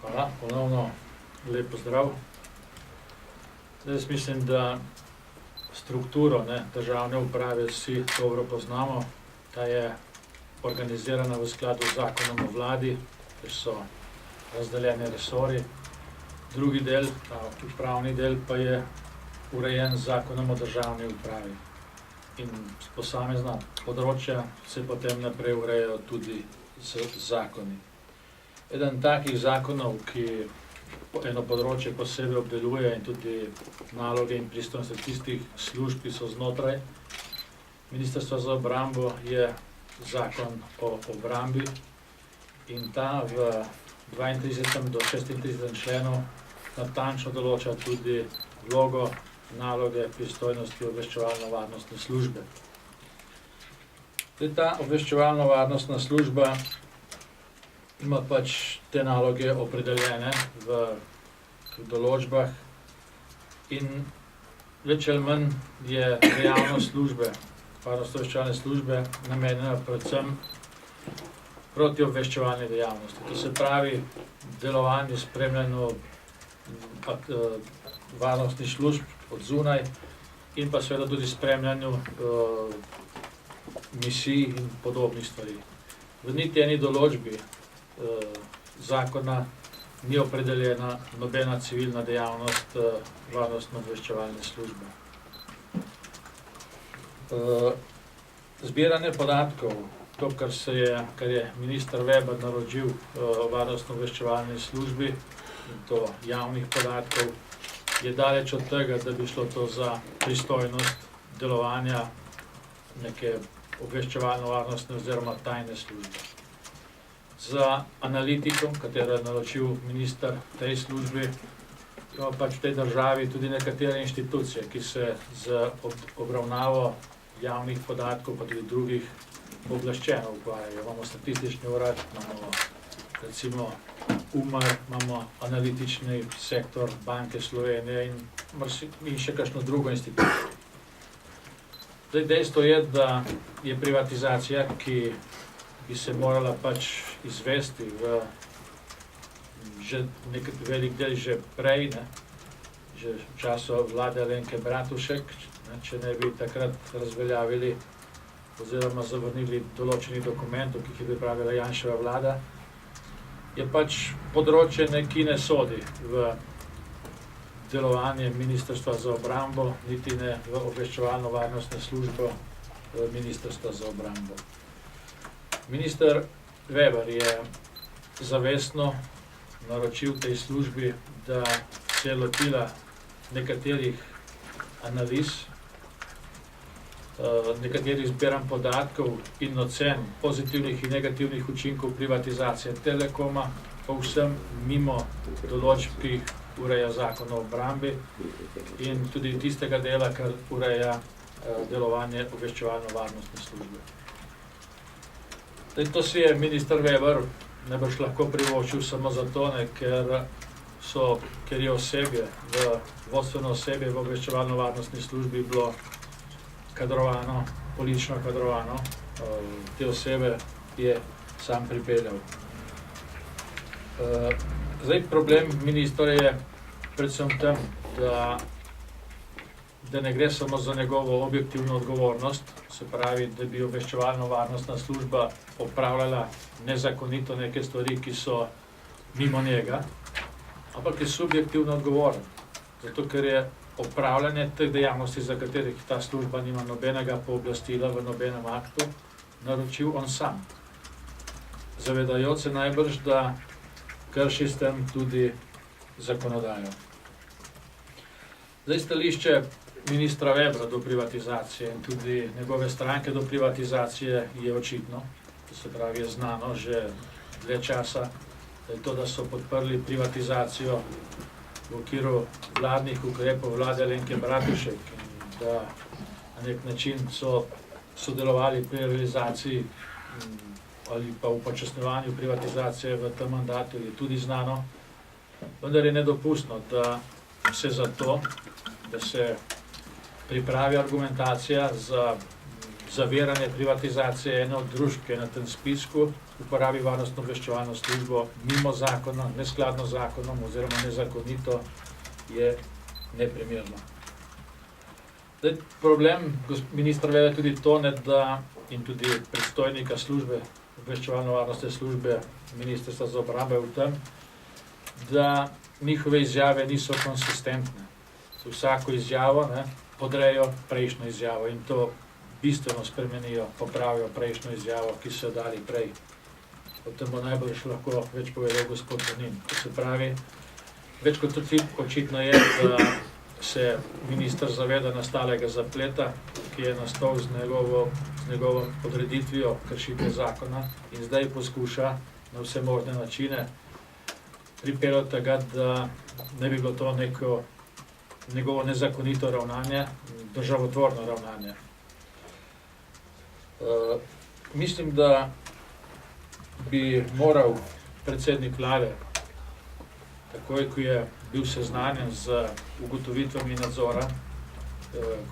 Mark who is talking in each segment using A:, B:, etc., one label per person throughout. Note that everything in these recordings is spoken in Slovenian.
A: Hvala, ponovno lep pozdrav. Jaz mislim, da strukturo državne uprave vsi dobro poznamo. Ta je organizirana v skladu z zakonom o vladi, kjer so razdeljeni resorji. Drugi del, ta upravni del, pa je urejen z zakonom o državni upravi. In posamezna področja se potem naprej urejajo tudi z zakoni. Eden takih zakonov, ki eno področje posebej obdeluje in tudi naloge in pristojnosti tistih služb, ki so znotraj Ministrstva za obrambo, je zakon o obrambi in ta v 32. do 36. členu natančno določa tudi vlogo, naloge, pristojnosti obveščevalno-varnostne službe. Ta obveščevalno-varnostna služba ima pač te naloge opredeljene v določbah in več ali manj je dejavnost službe, varnostno-obveščevalne službe, namenjena predvsem protiobveščevalni dejavnosti. To se pravi delovanje, spremljanje varnostnih služb od zunaj in pa seveda tudi spremljanju misij in podobnih stvari. V niti eni določbi zakona ni opredeljena nobena civilna dejavnost varnostno-obveščevalne službe. Zbiranje podatkov, to, kar je minister Veber naročil varnostno-obveščevalni službi, in to javnih podatkov, je daleč od tega, da bi šlo to za pristojnost delovanja neke obveščevalno-varnostne oziroma tajne službe. Za analitiko, katero je naročil minister tej službi, ima pač v tej državi tudi nekatere inštitucije, ki se z obravnavo javnih podatkov, pa tudi drugih pooblaščeno ukvarjajo. Imamo statistični urad, imamo recimo UMAR, imamo analitični sektor Banke Slovenije in še kakšno drugo institucijo. Dejstvo je, da je privatizacija, ki bi se morala pač izvesti v že velik del že prej, že v času vlade Alenke Bratušek, če ne bi takrat razveljavili oziroma zavrnili določenih dokumentov, ki jih je pripravila Janševa vlada, je pač področje, ki ne sodi v delovanje Ministrstva za obrambo, niti ne v obveščevalno-varnostno službo Ministrstva za obrambo. Minister Veber je zavestno naročil tej službi, da se je lotila nekaterih analiz, nekaterih zbiranj podatkov in ocen pozitivnih in negativnih učinkov privatizacije Telekoma, povsem mimo določb, ki jih ureja zakon o obrambi in tudi tistega dela, kar ureja delovanje obveščevalno-varnostne službe. To si je minister Veber najbrž lahko privoščil samo zato, ker je osebje, vodstveno osebje v obveščevalno-varnostni službi bilo kadrovano, politično kadrovano, te osebe je sam pripeljal. Problem ministra je predvsem tem, da ne gre samo za njegovo objektivno odgovornost, se pravi, da bi obveščevalno-varnostna služba opravljala nezakonito neke stvari, ki so mimo njega, ampak je subjektivno odgovoren, zato ker je opravljanje teh dejavnosti, za katerih ta služba nima nobenega pooblastila v nobenem aktu, naročil on sam, zavedajoč se najbrž, da krši s tem tudi zakonodajo. Stališče ministra Vebra do privatizacije in tudi njegove stranke do privatizacije je očitno, to se pravi je znano že dlje časa, da je to, da so podprli privatizacijo v okviru vladnih ukrepov vlade Alenke Bratušek in da na nek način so sodelovali pri realizaciji ali pa upočasnjevanju privatizacije v tem mandatu, je tudi znano, vendar je nedopustno, da se zato, da se pripravi argumentacija za zaviranje privatizacije ene od družb, ki je na tem spisku, uporabi varnostno-obveščevalno službo mimo zakona, neskladno z zakonom oziroma nezakonito, je neprimerno. Zdaj, problem ministra vede tudi to, da in tudi predstojnika službe, obveščevalno-varnostne službe Ministrstva za obrambo v tem, da njihove izjave niso konsistentne. Vsako izjavo podrejo prejšnjo izjavo in to bistveno spremenijo, popravijo prejšnjo izjavo, ki so jo dali prej. O tem bo najbolj lahko več povedal gospod Tonin. To se pravi, več kot očitno je, da se minister zaveda nastalega zapleta, ki je nastal z njegovo odreditvijo kršitve zakona in zdaj poskuša na vse možne načine pripeljati tega, da ne bi bilo to neko njegovo nezakonito ravnanje, državotvorno ravnanje. Mislim, da bi moral predsednik vlade, takoj, ko je bil seznanjen z ugotovitvami nadzora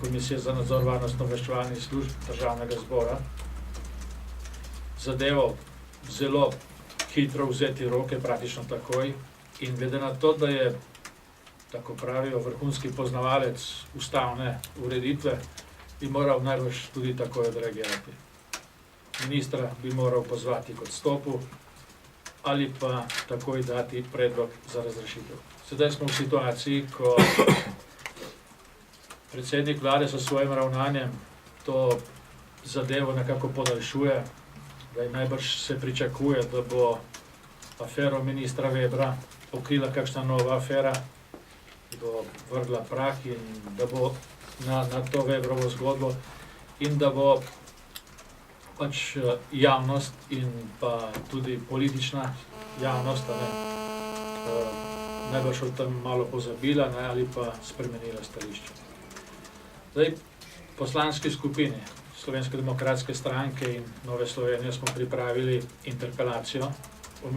A: Komisije za nadzor varnostno-obveščevalnih služb Državnega zbora, zadevo zelo hitro vzeti roke, praktično takoj, in glede na to, da je, tako pravijo, vrhunski poznavalec ustavne ureditve, bi moral najbrž tudi takoj odreagirati. Ministra bi moral pozvati k odstopu ali pa takoj dati predlog za razrešitev. Sedaj smo v situaciji, ko predsednik vlade s svojim ravnanjem to zadevo nekako podaljšuje, da najbrž se pričakuje, da bo afero ministra Webra pokrila kakšna nova afera, bo vrgla prah in da bo na to Webrovo zgodbo in da bo pač javnost in pa tudi politična javnost najbrž o tem malo pozabila ali pa spremenila stališče. Zdaj, poslanski skupini Slovenske demokratske stranke in Nove Slovenije smo pripravili interpelacijo o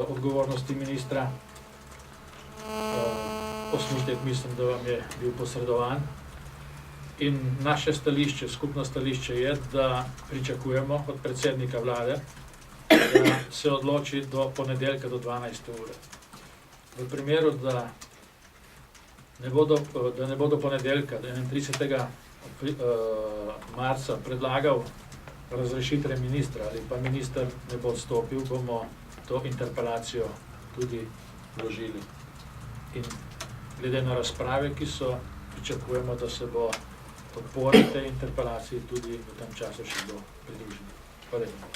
A: odgovornosti ministra. Osnutek mislim, da vam je bil posredovan. In naše stališče, skupno stališče je, da pričakujemo od predsednika vlade, da se odloči do ponedeljka do 12. ure. V primeru, da ne bo do ponedeljka, 31. marca predlagal razrešitve ministra ali pa minister ne bo odstopil, bomo to interpelacijo tudi vložili. In glede na razprave, ki so, pričakujemo, da se bo podpori tej interpelaciji tudi v tem času še kdo pridružil. Hvala lepa.